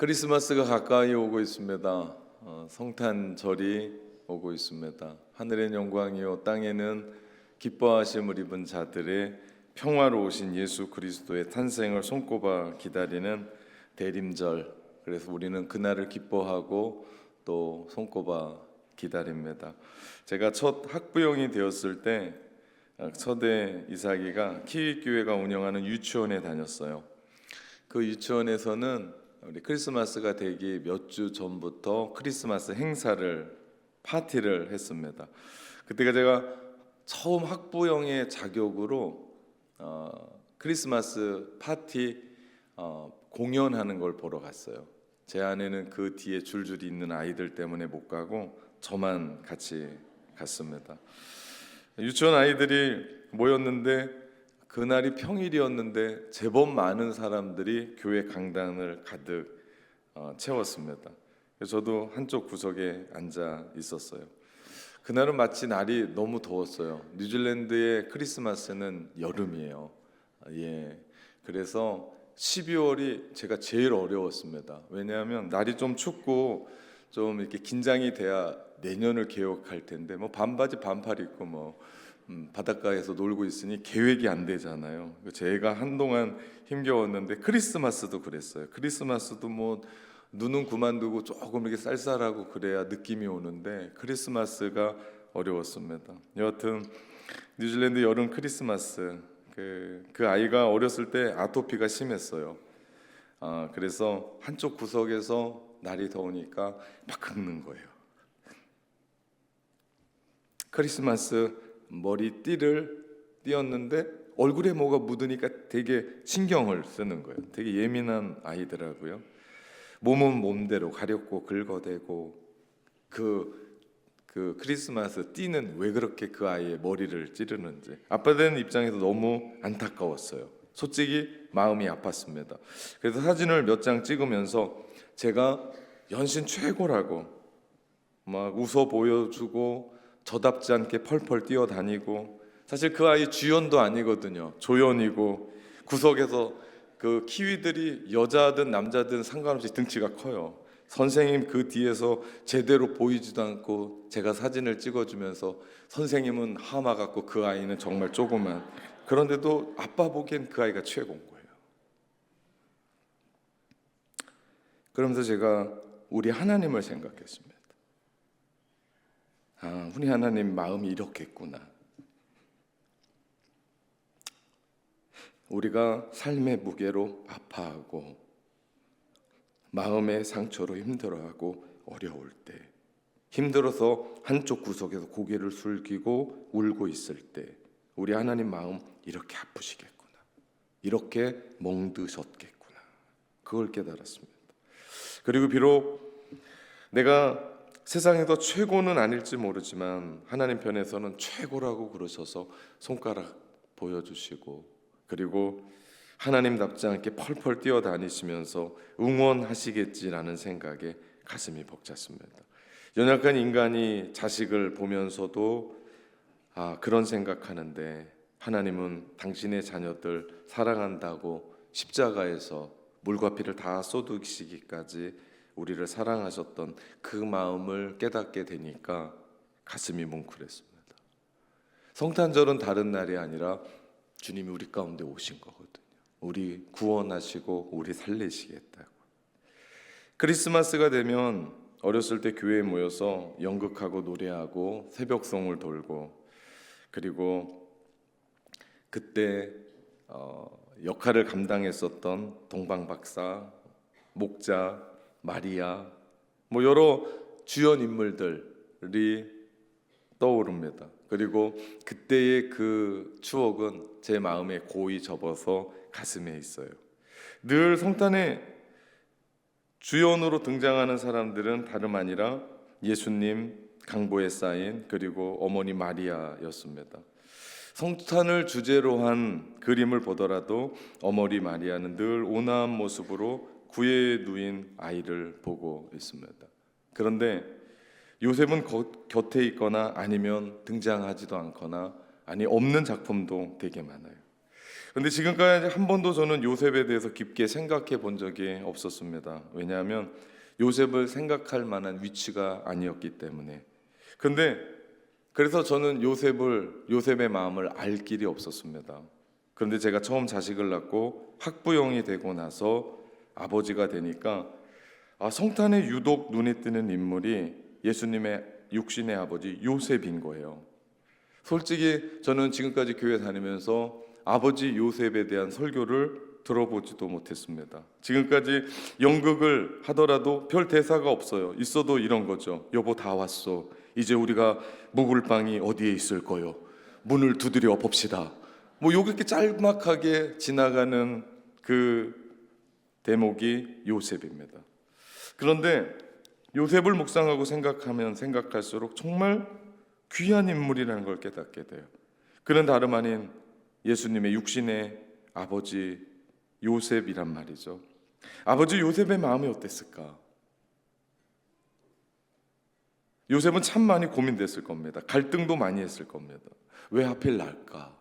크리스마스가 가까이 오고 있습니다. 성탄절이 오고 있습니다. 하늘의 영광이요 땅에는 기뻐하심을 입은 자들의 평화로 오신 예수 그리스도의 탄생을 손꼽아 기다리는 대림절. 그래서 우리는 그날을 기뻐하고 또 손꼽아 기다립니다. 제가 첫 학부형이 되었을 때 첫애 이삭이가 키윗교회가 운영하는 유치원에 다녔어요. 그 유치원에서는 우리 크리스마스가 되기 몇 주 전부터 크리스마스 행사를 파티를 했습니다. 그때가 제가 처음 학부형의 자격으로 크리스마스 파티 공연하는 걸 보러 갔어요. 제 아내는 그 뒤에 줄줄이 있는 아이들 때문에 못 가고 저만 같이 갔습니다. 유치원 아이들이 모였는데 그날이 평일이었는데 제법 많은 사람들이 교회 강당을 가득 채웠습니다. 그래서 저도 한쪽 구석에 앉아 있었어요. 그날은 마치 날이 너무 더웠어요. 뉴질랜드의 크리스마스는 여름이에요. 그래서 12월이 제가 제일 어려웠습니다. 왜냐하면 날이 좀 춥고 좀 이렇게 긴장이 돼야 내년을 계획할 텐데 반바지 반팔 입고 바닷가에서 놀고 있으니 계획이 안 되잖아요. 제가 한동안 힘겨웠는데 크리스마스도 그랬어요. 크리스마스도 눈은 그만두고 조금 이렇게 쌀쌀하고 그래야 느낌이 오는데 크리스마스가 어려웠습니다. 여하튼 뉴질랜드 여름 크리스마스 그 아이가 어렸을 때 아토피가 심했어요. 그래서 한쪽 구석에서 날이 더우니까 막 긁는 거예요. 크리스마스 머리띠를 띄었는데 얼굴에 뭐가 묻으니까 되게 신경을 쓰는 거예요. 되게 예민한 아이더라고요. 몸은 몸대로 가렵고 긁어대고 그 크리스마스 띠는 왜 그렇게 그 아이의 머리를 찌르는지 아빠 된 입장에서 너무 안타까웠어요. 솔직히 마음이 아팠습니다. 그래서 사진을 몇 장 찍으면서 제가 연신 최고라고 막 웃어 보여주고 저답지 않게 펄펄 뛰어다니고 사실 그 아이 주연도 아니거든요. 조연이고 구석에서 그 키위들이 여자든 남자든 상관없이 등치가 커요. 선생님 그 뒤에서 제대로 보이지도 않고 제가 사진을 찍어주면서 선생님은 하마 같고 그 아이는 정말 조그만. 그런데도 아빠 보기엔 그 아이가 최고인 거예요. 그러면서 제가 우리 하나님을 생각했습니다. 우리 하나님 마음이 이렇겠구나. 우리가 삶의 무게로 아파하고 마음의 상처로 힘들어하고 어려울 때 힘들어서 한쪽 구석에서 고개를 숙이고 울고 있을 때 우리 하나님 마음 이렇게 아프시겠구나. 이렇게 멍드셨겠구나. 그걸 깨달았습니다. 그리고 비록 내가 세상에서 최고는 아닐지 모르지만 하나님 편에서는 최고라고 그러셔서 손가락 보여주시고 그리고 하나님답지 않게 펄펄 뛰어다니시면서 응원하시겠지라는 생각에 가슴이 벅찼습니다. 연약한 인간이 자식을 보면서도 그런 생각하는데 하나님은 당신의 자녀들 사랑한다고 십자가에서 물과 피를 다 쏟으시기까지 우리를 사랑하셨던 그 마음을 깨닫게 되니까 가슴이 뭉클했습니다. 성탄절은 다른 날이 아니라 주님이 우리 가운데 오신 거거든요. 우리 구원하시고 우리 살리시겠다고. 크리스마스가 되면 어렸을 때 교회에 모여서 연극하고 노래하고 새벽송을 돌고 그리고 그때 역할을 감당했었던 동방박사, 목자, 마리아 여러 주연 인물들이 떠오릅니다. 그리고 그때의 그 추억은 제 마음에 고이 접어서 가슴에 있어요. 늘 성탄에 주연으로 등장하는 사람들은 다름 아니라 예수님, 강보에 쌓인 그리고 어머니 마리아였습니다. 성탄을 주제로 한 그림을 보더라도 어머니 마리아는 늘 온화한 모습으로 구에 누인 아이를 보고 있습니다. 그런데 요셉은 곁에 있거나 아니면 등장하지도 않거나 없는 작품도 되게 많아요. 근데 지금까지 한 번도 저는 요셉에 대해서 깊게 생각해 본 적이 없었습니다. 왜냐하면 요셉을 생각할 만한 위치가 아니었기 때문에. 근데 그래서 저는 요셉의 마음을 알 길이 없었습니다. 그런데 제가 처음 자식을 낳고 학부형이 되고 나서 아버지가 되니까 성탄에 유독 눈에 띄는 인물이 예수님의 육신의 아버지 요셉인 거예요. 솔직히 저는 지금까지 교회 다니면서 아버지 요셉에 대한 설교를 들어보지도 못했습니다. 지금까지 연극을 하더라도 별 대사가 없어요. 있어도 이런 거죠. 여보 다 왔어. 이제 우리가 묵을 방이 어디에 있을 거요? 문을 두드려 봅시다. 뭐 이렇게 짤막하게 지나가는 그 대목이 요셉입니다. 그런데 요셉을 묵상하고 생각하면 생각할수록 정말 귀한 인물이라는 걸 깨닫게 돼요. 그는 다름 아닌 예수님의 육신의 아버지 요셉이란 말이죠. 아버지 요셉의 마음이 어땠을까? 요셉은 참 많이 고민됐을 겁니다. 갈등도 많이 했을 겁니다. 왜 하필 날까?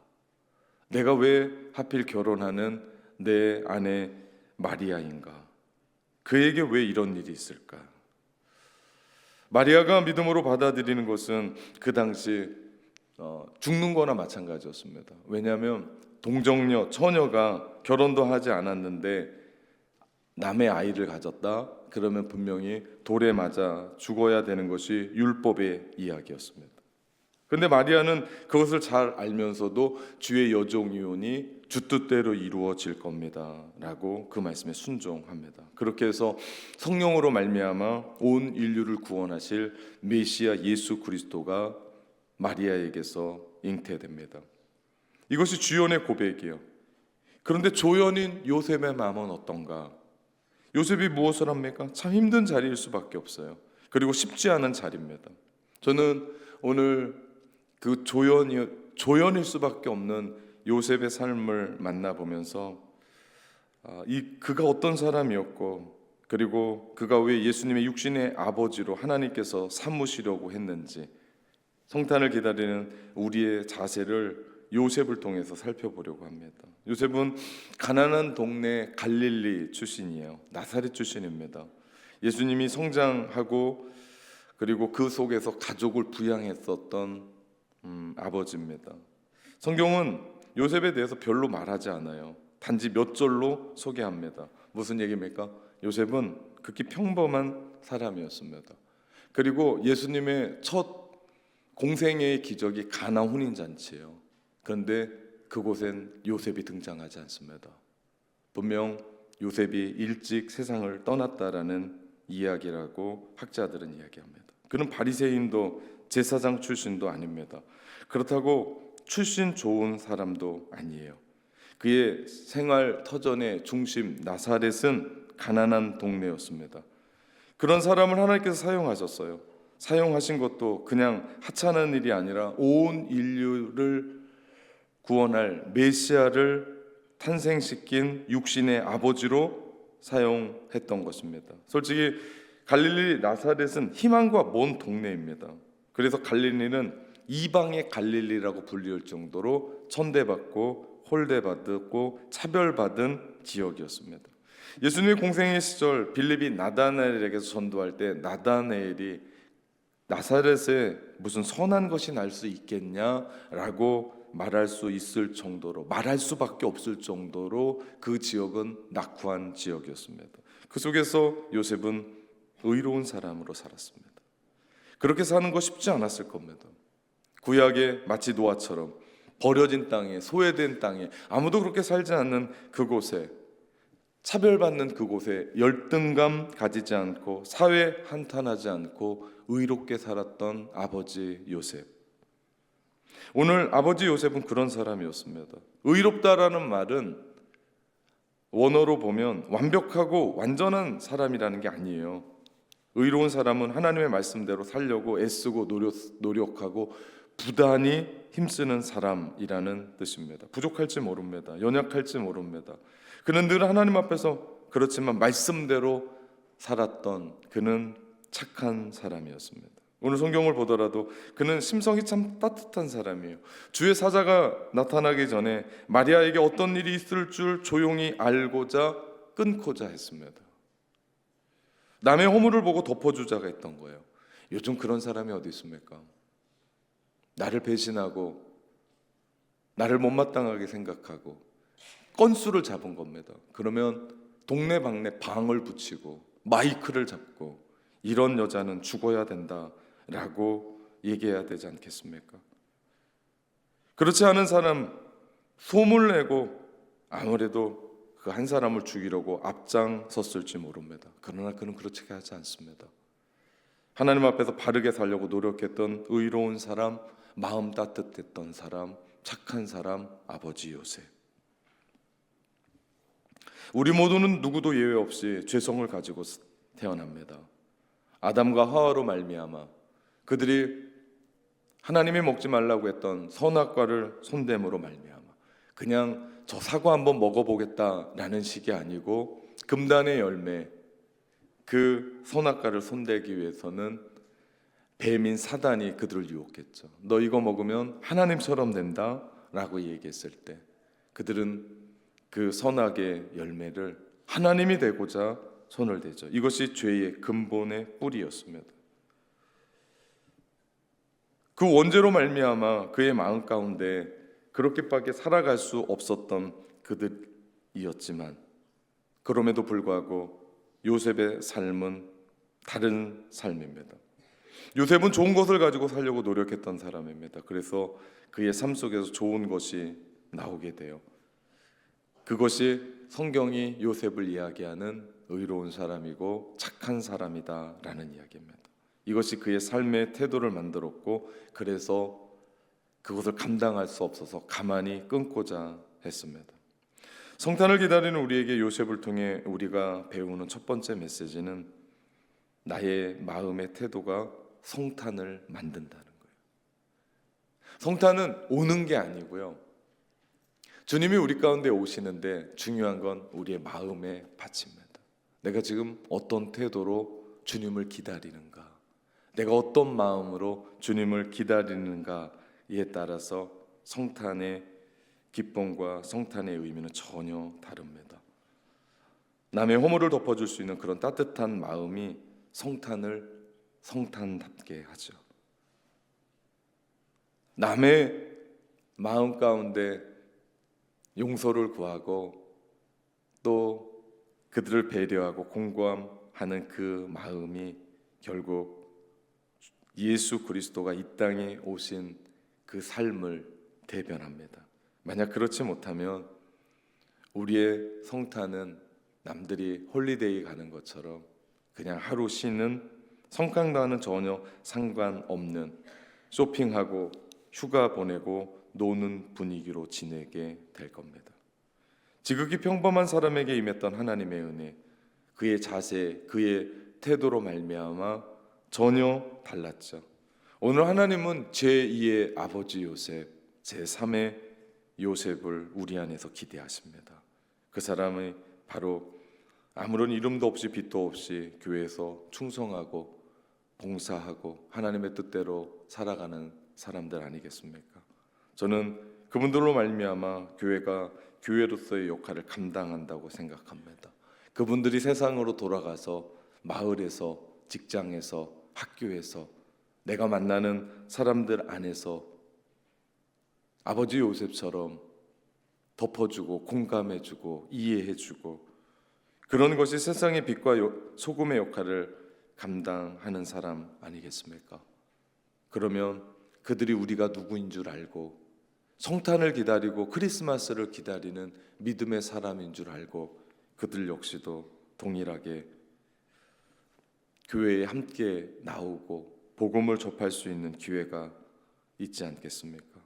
내가 왜 하필 결혼하는 내 아내 마리아인가? 그에게 왜 이런 일이 있을까? 마리아가 믿음으로 받아들이는 것은 그 당시 죽는 거나 마찬가지였습니다. 왜냐하면 동정녀, 처녀가 결혼도 하지 않았는데 남의 아이를 가졌다? 그러면 분명히 돌에 맞아 죽어야 되는 것이 율법의 이야기였습니다. 그런데 마리아는 그것을 잘 알면서도 주의 여종이오니 주 뜻대로 이루어질 겁니다 라고 그 말씀에 순종합니다. 그렇게 해서 성령으로 말미암아 온 인류를 구원하실 메시아 예수 그리스도가 마리아에게서 잉태됩니다. 이것이 주연의 고백이에요. 그런데 조연인 요셉의 마음은 어떤가? 요셉이 무엇을 합니까? 참 힘든 자리일 수밖에 없어요. 그리고 쉽지 않은 자리입니다. 저는 오늘 그 조연일 수밖에 없는 요셉의 삶을 만나보면서 그가 어떤 사람이었고, 그리고 그가 왜 예수님의 육신의 아버지로 하나님께서 삼으시려고 했는지, 성탄을 기다리는 우리의 자세를 요셉을 통해서 살펴보려고 합니다. 요셉은 가난한 동네 갈릴리 출신이에요. 나사렛 출신입니다. 예수님이 성장하고 그리고 그 속에서 가족을 부양했었던 아버지입니다. 성경은 요셉에 대해서 별로 말하지 않아요. 단지 몇 절로 소개합니다. 무슨 얘기입니까? 요셉은 극히 평범한 사람이었습니다. 그리고 예수님의 첫 공생애의 기적이 가나 혼인잔치예요. 그런데 그곳엔 요셉이 등장하지 않습니다. 분명 요셉이 일찍 세상을 떠났다라는 이야기라고 학자들은 이야기합니다. 그는 바리새인도 제사장 출신도 아닙니다. 그렇다고 출신 좋은 사람도 아니에요. 그의 생활 터전의 중심 나사렛은 가난한 동네였습니다. 그런 사람을 하나님께서 사용하셨어요. 사용하신 것도 그냥 하찮은 일이 아니라 온 인류를 구원할 메시아를 탄생시킨 육신의 아버지로 사용했던 것입니다. 솔직히 갈릴리 나사렛은 희망과 먼 동네입니다. 그래서 갈릴리는 이방의 갈릴리라고 불릴 정도로 천대받고 홀대받고 차별받은 지역이었습니다. 예수님의 공생의 시절 빌립이 나다나엘에게서 전도할 때 나다나엘이 나사렛에 무슨 선한 것이 날 수 있겠냐라고 말할 수 있을 정도로, 말할 수밖에 없을 정도로 그 지역은 낙후한 지역이었습니다. 그 속에서 요셉은 의로운 사람으로 살았습니다. 그렇게 사는 거 쉽지 않았을 겁니다. 구약의 마치 노아처럼 버려진 땅에, 소외된 땅에, 아무도 그렇게 살지 않는 그곳에, 차별받는 그곳에 열등감 가지지 않고 사회 한탄하지 않고 의롭게 살았던 아버지 요셉. 오늘 아버지 요셉은 그런 사람이었습니다. 의롭다라는 말은 원어로 보면 완벽하고 완전한 사람이라는 게 아니에요. 의로운 사람은 하나님의 말씀대로 살려고 애쓰고 노력하고 부단히 힘쓰는 사람이라는 뜻입니다. 부족할지 모릅니다. 연약할지 모릅니다. 그는 늘 하나님 앞에서 그렇지만 말씀대로 살았던 그는 착한 사람이었습니다. 오늘 성경을 보더라도 그는 심성이 참 따뜻한 사람이에요. 주의 사자가 나타나기 전에 마리아에게 어떤 일이 있을 줄 조용히 알고자 끊고자 했습니다. 남의 허물을 보고 덮어주자가 했던 거예요. 요즘 그런 사람이 어디 있습니까? 나를 배신하고 나를 못마땅하게 생각하고 건수를 잡은 겁니다. 그러면 동네방네 방을 붙이고 마이크를 잡고 이런 여자는 죽어야 된다라고 얘기해야 되지 않겠습니까? 그렇지 않은 사람 소문을 내고 아무래도 그 한 사람을 죽이려고 앞장섰을지 모릅니다. 그러나 그는 그렇게 하지 않습니다. 하나님 앞에서 바르게 살려고 노력했던 의로운 사람, 마음 따뜻했던 사람, 착한 사람, 아버지 요셉. 우리 모두는 누구도 예외 없이 죄성을 가지고 태어납니다. 아담과 하와로 말미암아 그들이 하나님이 먹지 말라고 했던 선악과를 손댐으로 말미암아 그냥 저 사과 한번 먹어보겠다라는 식이 아니고 금단의 열매, 그 선악과를 손대기 위해서는 뱀인 사단이 그들을 유혹했죠. 너 이거 먹으면 하나님처럼 된다라고 얘기했을 때 그들은 그 선악의 열매를 하나님이 되고자 손을 대죠. 이것이 죄의 근본의 뿌리였습니다. 그 원죄로 말미암아 그의 마음 가운데 그렇게밖에 살아갈 수 없었던 그들이었지만 그럼에도 불구하고 요셉의 삶은 다른 삶입니다. 요셉은 좋은 것을 가지고 살려고 노력했던 사람입니다. 그래서 그의 삶 속에서 좋은 것이 나오게 돼요. 그것이 성경이 요셉을 이야기하는 의로운 사람이고 착한 사람이다라는 이야기입니다. 이것이 그의 삶의 태도를 만들었고 그래서 그것을 감당할 수 없어서 가만히 끊고자 했습니다. 성탄을 기다리는 우리에게 요셉을 통해 우리가 배우는 첫 번째 메시지는 나의 마음의 태도가 성탄을 만든다는 거예요. 성탄은 오는 게 아니고요. 주님이 우리 가운데 오시는데 중요한 건 우리의 마음의 밭입니다. 내가 지금 어떤 태도로 주님을 기다리는가, 내가 어떤 마음으로 주님을 기다리는가에 따라서 성탄의 기쁨과 성탄의 의미는 전혀 다릅니다. 남의 허물을 덮어줄 수 있는 그런 따뜻한 마음이 성탄을 성탄답게 하죠. 남의 마음 가운데 용서를 구하고 또 그들을 배려하고 공감하는 그 마음이 결국 예수 그리스도가 이 땅에 오신 그 삶을 대변합니다. 만약 그렇지 못하면 우리의 성탄은 남들이 홀리데이 가는 것처럼 그냥 하루 쉬는 성탄과는 전혀 상관없는 쇼핑하고 휴가 보내고 노는 분위기로 지내게 될 겁니다. 지극히 평범한 사람에게 임했던 하나님의 은혜, 그의 자세, 그의 태도로 말미암아 전혀 달랐죠. 오늘 하나님은 제2의 아버지 요셉, 제3의 요셉을 우리 안에서 기대하십니다. 그 사람이 바로 아무런 이름도 없이 빛도 없이 교회에서 충성하고 봉사하고 하나님의 뜻대로 살아가는 사람들 아니겠습니까? 저는 그분들로 말미암아 교회가 교회로서의 역할을 감당한다고 생각합니다. 그분들이 세상으로 돌아가서 마을에서, 직장에서, 학교에서 내가 만나는 사람들 안에서 아버지 요셉처럼 덮어주고 공감해주고 이해해주고 그런 것이 세상의 빛과 소금의 역할을 감당하는 사람 아니겠습니까? 그러면 그들이 우리가 누구인 줄 알고 성탄을 기다리고 크리스마스를 기다리는 믿음의 사람인 줄 알고 그들 역시도 동일하게 교회에 함께 나오고 복음을 접할 수 있는 기회가 있지 않겠습니까?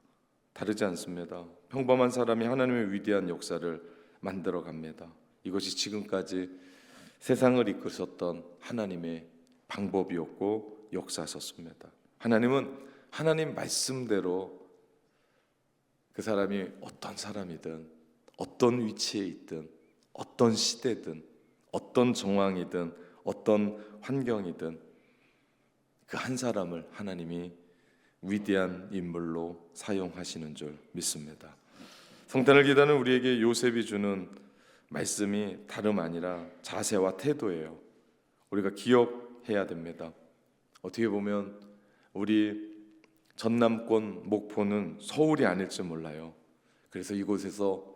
다르지 않습니다. 평범한 사람이 하나님의 위대한 역사를 만들어 갑니다. 이것이 지금까지 세상을 이끄셨던 하나님의 방법이었고 역사셨습니다. 하나님은 하나님 말씀대로 그 사람이 어떤 사람이든 어떤 위치에 있든 어떤 시대든 어떤 정황이든 어떤 환경이든 그 한 사람을 하나님이 위대한 인물로 사용하시는 줄 믿습니다. 성탄을 기다리는 우리에게 요셉이 주는 말씀이 다름 아니라 자세와 태도예요. 우리가 기억해야 됩니다. 어떻게 보면 우리 전남권 목포는 서울이 아닐지 몰라요. 그래서 이곳에서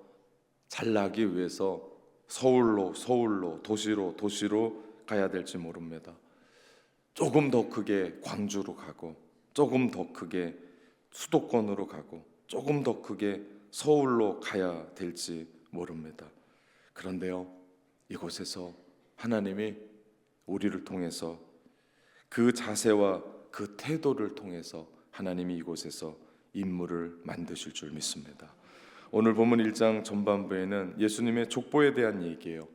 잘 나기 위해서 서울로 도시로 가야 될지 모릅니다. 조금 더 크게 광주로 가고, 조금 더 크게 수도권으로 가고, 조금 더 크게 서울로 가야 될지 모릅니다. 그런데요, 이곳에서 하나님이 우리를 통해서 그 자세와 그 태도를 통해서 하나님이 이곳에서 인물을 만드실 줄 믿습니다. 오늘 본문 1장 전반부에는 예수님의 족보에 대한 얘기예요.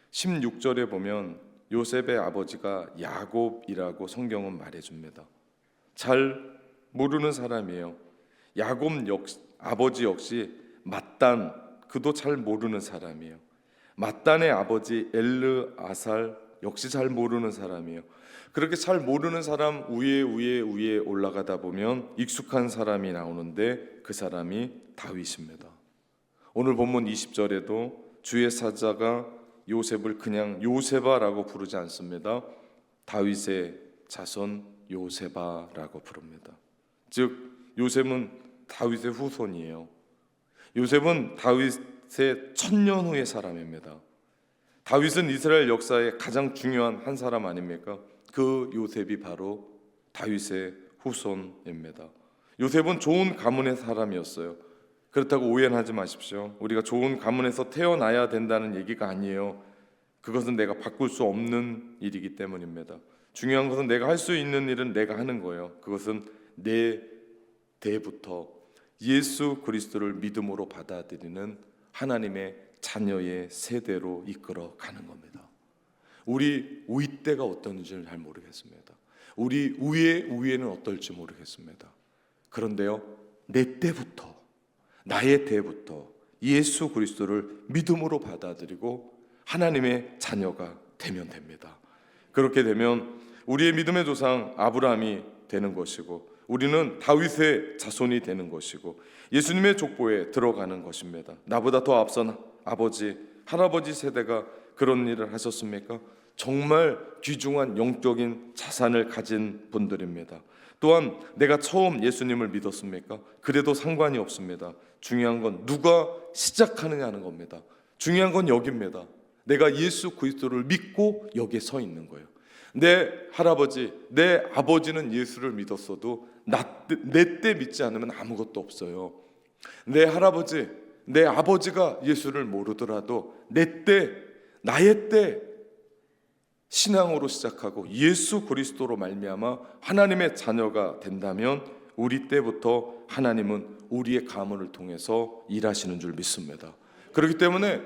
16절에 보면 요셉의 아버지가 야곱이라고 성경은 말해줍니다. 잘 모르는 사람이에요. 야곱 아버지 역시 맏단, 그도 잘 모르는 사람이에요. 맏단의 아버지 엘르아살 역시 잘 모르는 사람이에요. 그렇게 잘 모르는 사람 위에 올라가다 보면 익숙한 사람이 나오는데 그 사람이 다윗입니다. 오늘 본문 20절에도 주의 사자가 요셉을 그냥 요셉아라고 부르지 않습니다. 다윗의 자손 요셉아라고 부릅니다. 즉 요셉은 다윗의 후손이에요. 요셉은 다윗의 1000년 후의 사람입니다. 다윗은 이스라엘 역사의 가장 중요한 한 사람 아닙니까? 그 요셉이 바로 다윗의 후손입니다. 요셉은 좋은 가문의 사람이었어요. 그렇다고 오해는 하지 마십시오. 우리가 좋은 가문에서 태어나야 된다는 얘기가 아니에요. 그것은 내가 바꿀 수 없는 일이기 때문입니다. 중요한 것은 내가 할 수 있는 일은 내가 하는 거예요. 그것은 내 대부터 예수 그리스도를 믿음으로 받아들이는 하나님의 자녀의 세대로 이끌어 가는 겁니다. 우리 윗대가 어떤지는 잘 모르겠습니다. 우리 위에는 어떨지 모르겠습니다. 그런데요, 내 때부터, 나의 때부터 예수 그리스도를 믿음으로 받아들이고 하나님의 자녀가 되면 됩니다. 그렇게 되면 우리의 믿음의 조상 아브라함이 되는 것이고, 우리는 다윗의 자손이 되는 것이고, 예수님의 족보에 들어가는 것입니다. 나보다 더 앞선 아버지, 할아버지 세대가 그런 일을 하셨습니까? 정말 귀중한 영적인 자산을 가진 분들입니다. 또한 내가 처음 예수님을 믿었습니까? 그래도 상관이 없습니다. 중요한 건 누가 시작하느냐는 겁니다. 중요한 건 여기입니다. 내가 예수 그리스도를 믿고 여기에 서 있는 거예요. 내 할아버지, 내 아버지는 예수를 믿었어도 내 때 믿지 않으면 아무것도 없어요. 내 할아버지, 내 아버지가 예수를 모르더라도 나의 때 신앙으로 시작하고 예수 그리스도로 말미암아 하나님의 자녀가 된다면 우리 때부터 하나님은 우리의 가문을 통해서 일하시는 줄 믿습니다. 그렇기 때문에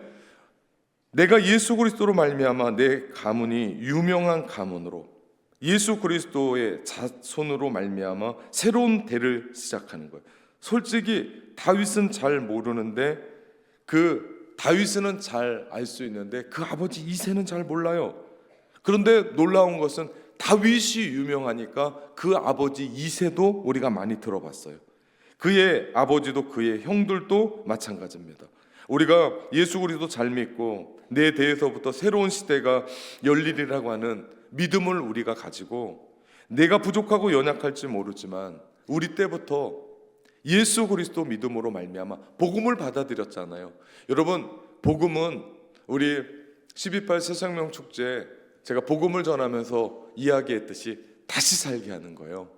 내가 예수 그리스도로 말미암아 내 가문이 유명한 가문으로 예수 그리스도의 자손으로 말미암아 새로운 대를 시작하는 거예요. 솔직히 다윗은 잘 모르는데 그 다윗은 잘 알 수 있는데 그 아버지 이새는 잘 몰라요. 그런데 놀라운 것은 다윗이 유명하니까 그 아버지 이새도 우리가 많이 들어봤어요. 그의 아버지도 그의 형들도 마찬가지입니다. 우리가 예수 그리스도 잘 믿고 내 대에서부터 새로운 시대가 열리리라고 하는 믿음을 우리가 가지고 내가 부족하고 연약할지 모르지만 우리 때부터 예수 그리스도 믿음으로 말미암아 복음을 받아들였잖아요. 여러분, 복음은 우리 12.8 새생명 축제 제가 복음을 전하면서 이야기했듯이 다시 살게 하는 거예요.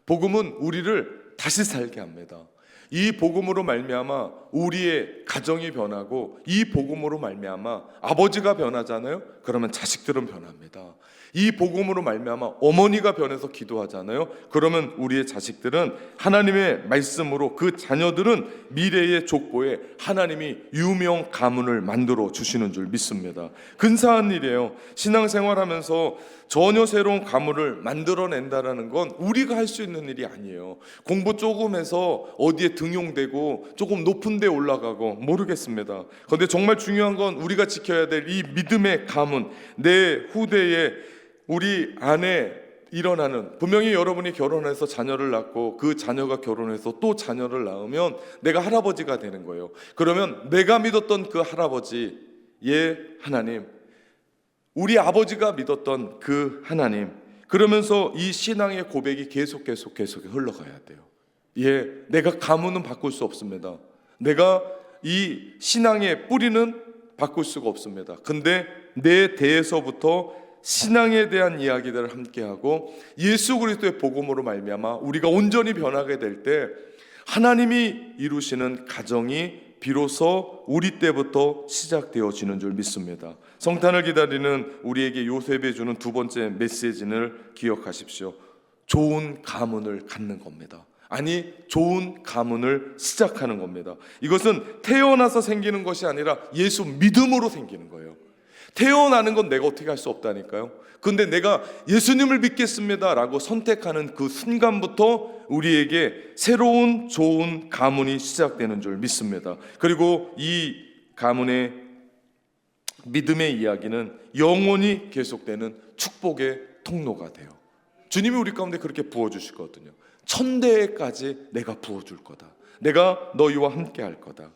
복음은 우리를 다시 살게 합니다. 이 복음으로 말미암아 우리의 가정이 변하고 이 복음으로 말미암아 아버지가 변하잖아요. 그러면 자식들은 변합니다. 이 복음으로 말미암아 어머니가 변해서 기도하잖아요. 그러면 우리의 자식들은 하나님의 말씀으로 그 자녀들은 미래의 족보에 하나님이 유명 가문을 만들어 주시는 줄 믿습니다. 근사한 일이에요. 신앙생활하면서 전혀 새로운 가문을 만들어낸다라는 건 우리가 할 수 있는 일이 아니에요. 공부 조금 해서 어디에 등용되고 조금 높은 데 올라가고 모르겠습니다. 그런데 정말 중요한 건 우리가 지켜야 될 이 믿음의 가문, 내 후대에 우리 안에 일어나는, 분명히 여러분이 결혼해서 자녀를 낳고 그 자녀가 결혼해서 또 자녀를 낳으면 내가 할아버지가 되는 거예요. 그러면 내가 믿었던 그 할아버지의 하나님, 우리 아버지가 믿었던 그 하나님, 그러면서 이 신앙의 고백이 계속 흘러가야 돼요. 예, 내가 가문은 바꿀 수 없습니다. 내가 이 신앙의 뿌리는 바꿀 수가 없습니다. 근데 내 대에서부터 신앙에 대한 이야기들을 함께하고 예수 그리스도의 복음으로 말미암아 우리가 온전히 변하게 될 때 하나님이 이루시는 가정이 비로소 우리 때부터 시작되어지는 줄 믿습니다. 성탄을 기다리는 우리에게 요셉이 주는 두 번째 메시지를 기억하십시오. 좋은 가문을 갖는 겁니다. 아니, 좋은 가문을 시작하는 겁니다. 이것은 태어나서 생기는 것이 아니라 예수 믿음으로 생기는 거예요. 태어나는 건 내가 어떻게 할 수 없다니까요. 근데 내가 예수님을 믿겠습니다 라고 선택하는 그 순간부터 우리에게 새로운 좋은 가문이 시작되는 줄 믿습니다. 그리고 이 가문의 믿음의 이야기는 영원히 계속되는 축복의 통로가 돼요. 주님이 우리 가운데 그렇게 부어주시거든요. 천대까지 내가 부어줄 거다. 내가 너희와 함께 할 거다.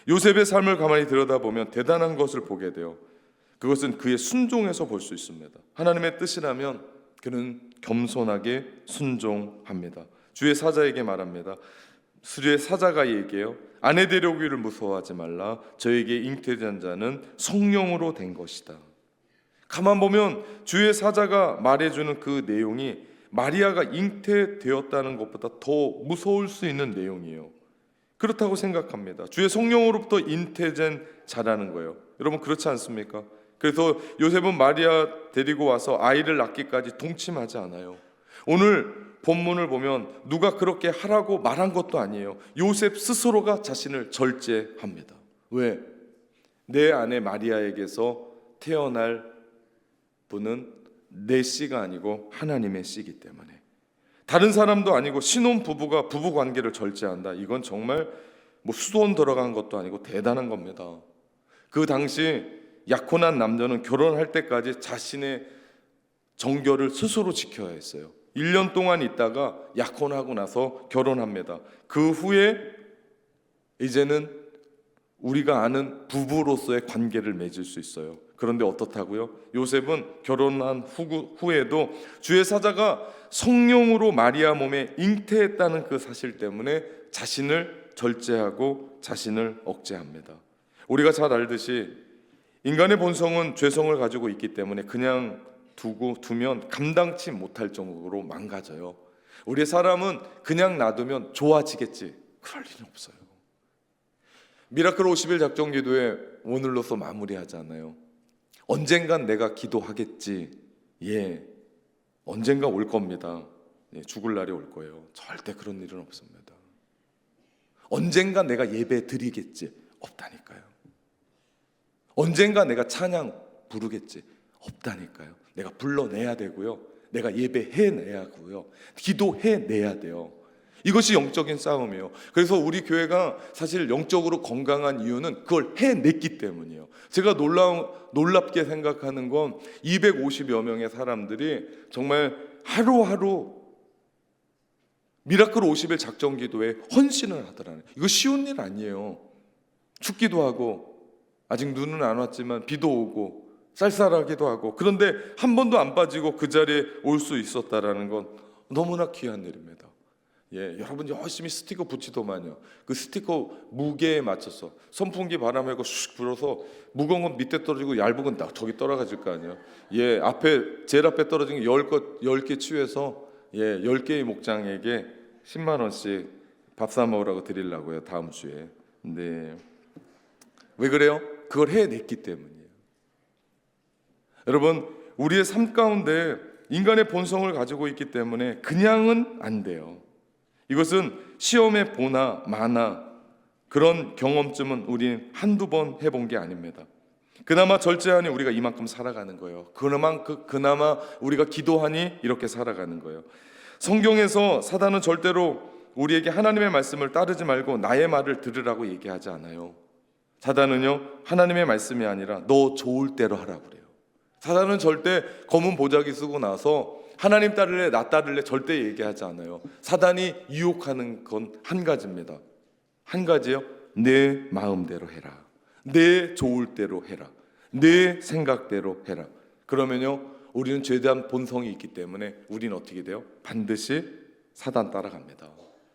요셉의 삶을 가만히 들여다보면 대단한 것을 보게 돼요. 그것은 그의 순종에서 볼 수 있습니다. 하나님의 뜻이라면 그는 겸손하게 순종합니다. 주의 사자에게 말합니다. 주의 사자가 얘기해요. 아내 데려오기를 무서워하지 말라. 저에게 잉태된 자는 성령으로 된 것이다. 가만 보면 주의 사자가 말해주는 그 내용이 마리아가 잉태되었다는 것보다 더 무서울 수 있는 내용이에요. 그렇다고 생각합니다. 주의 성령으로부터 잉태된 자라는 거예요. 여러분 그렇지 않습니까? 그래서 요셉은 마리아 데리고 와서 아이를 낳기까지 동침하지 않아요. 오늘 본문을 보면 누가 그렇게 하라고 말한 것도 아니에요. 요셉 스스로가 자신을 절제합니다. 왜? 내 아내 마리아에게서 태어날 분은 내 씨가 아니고 하나님의 씨이기 때문에, 다른 사람도 아니고 신혼 부부가 부부 관계를 절제한다. 이건 정말 뭐 수돈 들어간 것도 아니고 대단한 겁니다. 그 당시 약혼한 남자는 결혼할 때까지 자신의 정결을 스스로 지켜야 했어요. 1년 동안 있다가 약혼하고 나서 결혼합니다. 그 후에 이제는 우리가 아는 부부로서의 관계를 맺을 수 있어요. 그런데 어떻다고요? 요셉은 결혼한 후에도 주의 사자가 성령으로 마리아 몸에 잉태했다는 그 사실 때문에 자신을 절제하고 자신을 억제합니다. 우리가 잘 알듯이 인간의 본성은 죄성을 가지고 있기 때문에 그냥 두면 감당치 못할 정도로 망가져요. 우리 사람은 그냥 놔두면 좋아지겠지, 그럴 리는 없어요. 미라클 50일 작정 기도회 오늘로서 마무리하잖아요. 언젠간 내가 기도하겠지. 예, 언젠가 올 겁니다. 예, 죽을 날이 올 거예요. 절대 그런 일은 없습니다. 언젠가 내가 예배 드리겠지. 없다니까요. 언젠가 내가 찬양 부르겠지. 없다니까요. 내가 불러내야 되고요. 내가 예배해내야 하고요. 기도해내야 돼요. 이것이 영적인 싸움이에요. 그래서 우리 교회가 사실 영적으로 건강한 이유는 그걸 해냈기 때문이에요. 제가 놀랍게 생각하는 건 250여 명의 사람들이 정말 하루하루 미라클 50일 작정 기도에 헌신을 하더라는, 이거 쉬운 일 아니에요. 춥기도 하고 아직 눈은 안 왔지만 비도 오고 쌀쌀하기도 하고, 그런데 한 번도 안 빠지고 그 자리에 올 수 있었다라는 건 너무나 귀한 일입니다. 예, 여러분 열심히 스티커 붙이더만요. 그 스티커 무게에 맞춰서 선풍기 바람에 슉 불어서 무거운 건 밑에 떨어지고 얇은 건 저기 떨어질 거 아니에요. 예, 제일 앞에 떨어진 게 10개 취해서 10개의 목장에게 10만 원씩 밥 사 먹으라고 드리려고요, 다음 주에. 네. 왜 그래요? 그걸 해냈기 때문이에요. 여러분, 우리의 삶 가운데 인간의 본성을 가지고 있기 때문에 그냥은 안 돼요. 이것은 시험에 보나 마나 그런 경험쯤은 우리는 한두 번 해본 게 아닙니다. 그나마 절제하니 우리가 이만큼 살아가는 거예요. 그나마 우리가 기도하니 이렇게 살아가는 거예요. 성경에서 사단은 절대로 우리에게 하나님의 말씀을 따르지 말고 나의 말을 들으라고 얘기하지 않아요. 사단은요, 하나님의 말씀이 아니라 너 좋을 대로 하라고 그래요. 사단은 절대 검은 보자기 쓰고 나서 하나님 따를래 나 따를래 절대 얘기하지 않아요. 사단이 유혹하는 건 한 가지입니다. 한 가지요. 내 마음대로 해라. 내 좋을 대로 해라. 내 생각대로 해라. 그러면요, 우리는 죄대한 본성이 있기 때문에 우리는 어떻게 돼요? 반드시 사단 따라갑니다.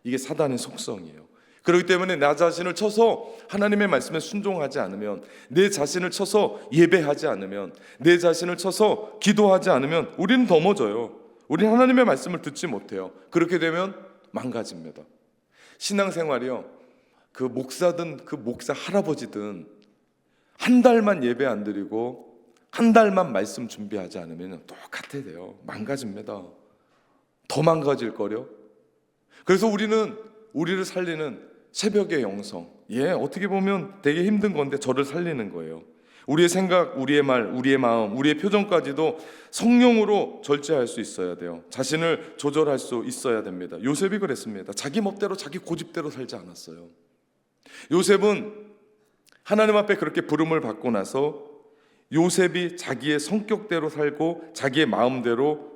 이게 사단의 속성이에요. 그렇기 때문에 나 자신을 쳐서 하나님의 말씀에 순종하지 않으면, 내 자신을 쳐서 예배하지 않으면, 내 자신을 쳐서 기도하지 않으면 우리는 넘어져요. 우리는 하나님의 말씀을 듣지 못해요. 그렇게 되면 망가집니다. 신앙생활이요, 그 목사든 그 목사 할아버지든 한 달만 예배 안 드리고 한 달만 말씀 준비하지 않으면 똑같아 돼요. 망가집니다. 더 망가질 거려. 그래서 우리는 우리를 살리는 새벽의 영성, 어떻게 보면 되게 힘든 건데 저를 살리는 거예요. 우리의 생각, 우리의 말, 우리의 마음, 우리의 표정까지도 성령으로 절제할 수 있어야 돼요. 자신을 조절할 수 있어야 됩니다. 요셉이 그랬습니다. 자기 멋대로 자기 고집대로 살지 않았어요. 요셉은 하나님 앞에 그렇게 부름을 받고 나서 요셉이 자기의 성격대로 살고 자기의 마음대로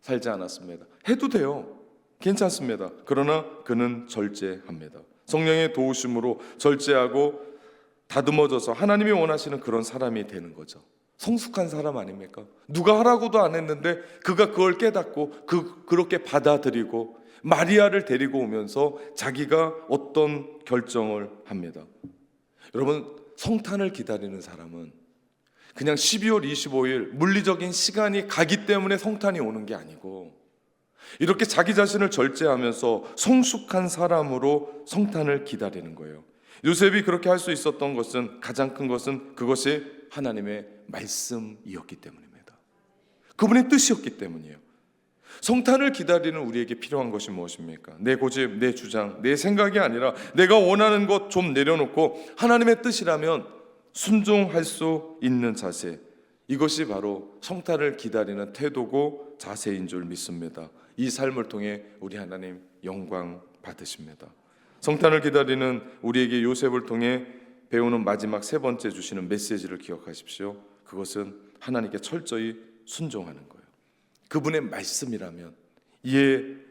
살지 않았습니다. 해도 돼요. 괜찮습니다. 그러나 그는 절제합니다. 성령의 도우심으로 절제하고 다듬어져서 하나님이 원하시는 그런 사람이 되는 거죠. 성숙한 사람 아닙니까? 누가 하라고도 안 했는데 그가 그걸 깨닫고 그렇게 받아들이고 마리아를 데리고 오면서 자기가 어떤 결정을 합니다. 여러분, 성탄을 기다리는 사람은 그냥 12월 25일 물리적인 시간이 가기 때문에 성탄이 오는 게 아니고, 이렇게 자기 자신을 절제하면서 성숙한 사람으로 성탄을 기다리는 거예요. 요셉이 그렇게 할 수 있었던 것은, 가장 큰 것은 그것이 하나님의 말씀이었기 때문입니다. 그분의 뜻이었기 때문이에요. 성탄을 기다리는 우리에게 필요한 것이 무엇입니까? 내 고집, 내 주장, 내 생각이 아니라 내가 원하는 것 좀 내려놓고 하나님의 뜻이라면 순종할 수 있는 자세, 이것이 바로 성탄을 기다리는 태도고 자세인 줄 믿습니다. 이 삶을 통해 우리 하나님 영광 받으십니다. 성탄을 기다리는 우리에게 요셉을 통해 배우는 마지막 세 번째 주시는 메시지를 기억하십시오. 그것은 하나님께 철저히 순종하는 거예요. 그분의 말씀이라면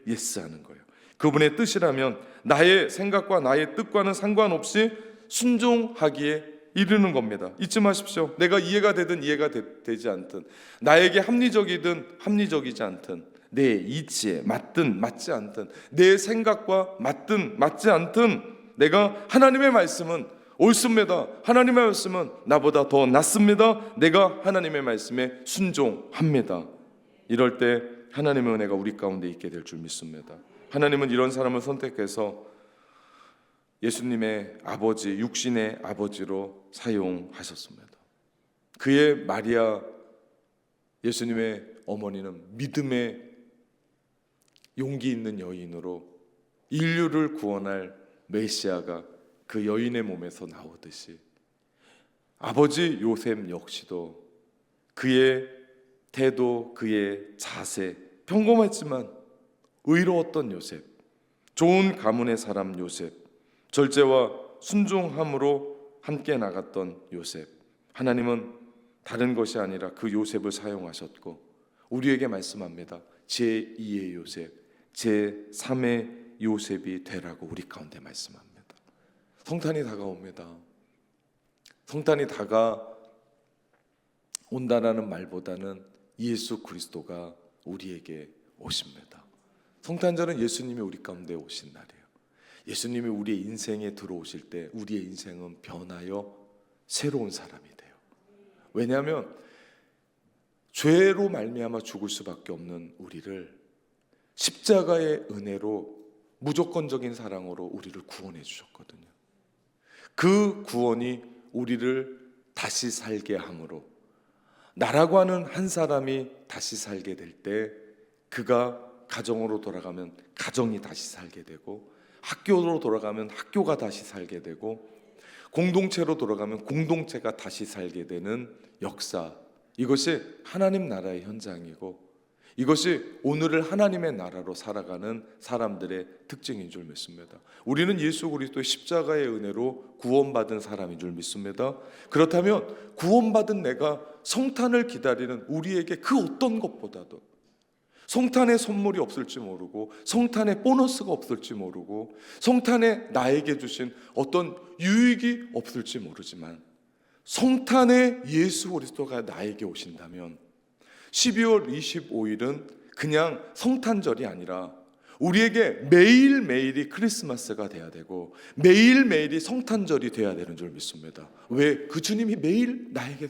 예스하는 거예요. 그분의 뜻이라면 나의 생각과 나의 뜻과는 상관없이 순종하기에 이르는 겁니다. 잊지 마십시오. 내가 이해가 되든 이해가 되지 않든, 나에게 합리적이든 합리적이지 않든, 내 이치에 맞든 맞지 않든, 내 생각과 맞든 맞지 않든, 내가 하나님의 말씀은 옳습니다. 하나님의 말씀은 나보다 더 낫습니다. 내가 하나님의 말씀에 순종합니다. 이럴 때 하나님의 은혜가 우리 가운데 있게 될 줄 믿습니다. 하나님은 이런 사람을 선택해서 예수님의 아버지, 육신의 아버지로 사용하셨습니다. 그의 마리아, 예수님의 어머니는 믿음의 용기 있는 여인으로 인류를 구원할 메시아가 그 여인의 몸에서 나오듯이, 아버지 요셉 역시도 그의 태도, 그의 자세, 평범했지만 의로웠던 요셉, 좋은 가문의 사람 요셉, 절제와 순종함으로 함께 나갔던 요셉, 하나님은 다른 것이 아니라 그 요셉을 사용하셨고 우리에게 말씀합니다. 제2의 요셉, 제3의 요셉이 되라고 우리 가운데 말씀합니다. 성탄이 다가옵니다. 성탄이 다가온다라는 말보다는 예수 그리스도가 우리에게 오십니다. 성탄절은 예수님이 우리 가운데 오신 날이에요. 예수님이 우리의 인생에 들어오실 때 우리의 인생은 변하여 새로운 사람이 돼요. 왜냐하면 죄로 말미암아 죽을 수밖에 없는 우리를 십자가의 은혜로 무조건적인 사랑으로 우리를 구원해 주셨거든요. 그 구원이 우리를 다시 살게 함으로, 나라고 하는 한 사람이 다시 살게 될 때 그가 가정으로 돌아가면 가정이 다시 살게 되고, 학교로 돌아가면 학교가 다시 살게 되고, 공동체로 돌아가면 공동체가 다시 살게 되는 역사, 이것이 하나님 나라의 현장이고 이것이 오늘을 하나님의 나라로 살아가는 사람들의 특징인 줄 믿습니다. 우리는 예수 그리스도의 십자가의 은혜로 구원받은 사람인 줄 믿습니다. 그렇다면 구원받은 내가 성탄을 기다리는 우리에게 그 어떤 것보다도 성탄에 선물이 없을지 모르고, 성탄에 보너스가 없을지 모르고, 성탄에 나에게 주신 어떤 유익이 없을지 모르지만, 성탄에 예수 그리스도가 나에게 오신다면 12월 25일은 그냥 성탄절이 아니라 우리에게 매일매일이 크리스마스가 돼야 되고 매일매일이 성탄절이 돼야 되는 줄 믿습니다. 왜? 그 주님이 매일 나에게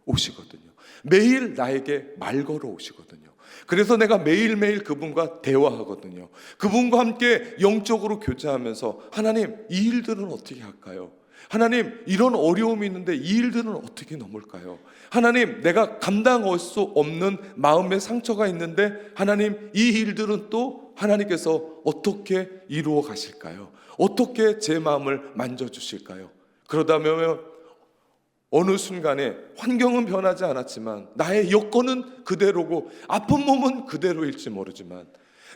오시거든요. 매일 나에게 말 걸어 오시거든요. 그래서 내가 매일매일 그분과 대화하거든요. 그분과 함께 영적으로 교제하면서 하나님, 이 일들은 어떻게 할까요? 하나님, 이런 어려움이 있는데 이 일들은 어떻게 넘을까요? 하나님, 내가 감당할 수 없는 마음의 상처가 있는데 하나님, 이 일들은 또 하나님께서 어떻게 이루어 가실까요? 어떻게 제 마음을 만져주실까요? 그러다면 어느 순간에 환경은 변하지 않았지만 나의 여건은 그대로고 아픈 몸은 그대로일지 모르지만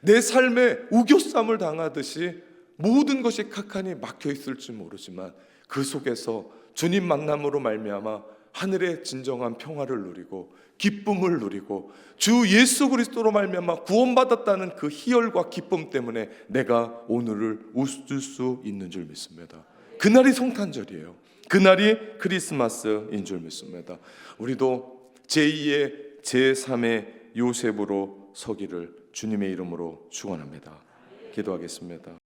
내 삶에 우겨쌈을 당하듯이 모든 것이 카칸이 막혀 있을지 모르지만 그 속에서 주님 만남으로 말미암아 하늘의 진정한 평화를 누리고 기쁨을 누리고 주 예수 그리스도로 말미암아 구원받았다는 그 희열과 기쁨 때문에 내가 오늘을 웃을 수 있는 줄 믿습니다. 그날이 성탄절이에요. 그날이 크리스마스인 줄 믿습니다. 우리도 제2의 제3의 요셉으로 서기를 주님의 이름으로 축원합니다. 기도하겠습니다.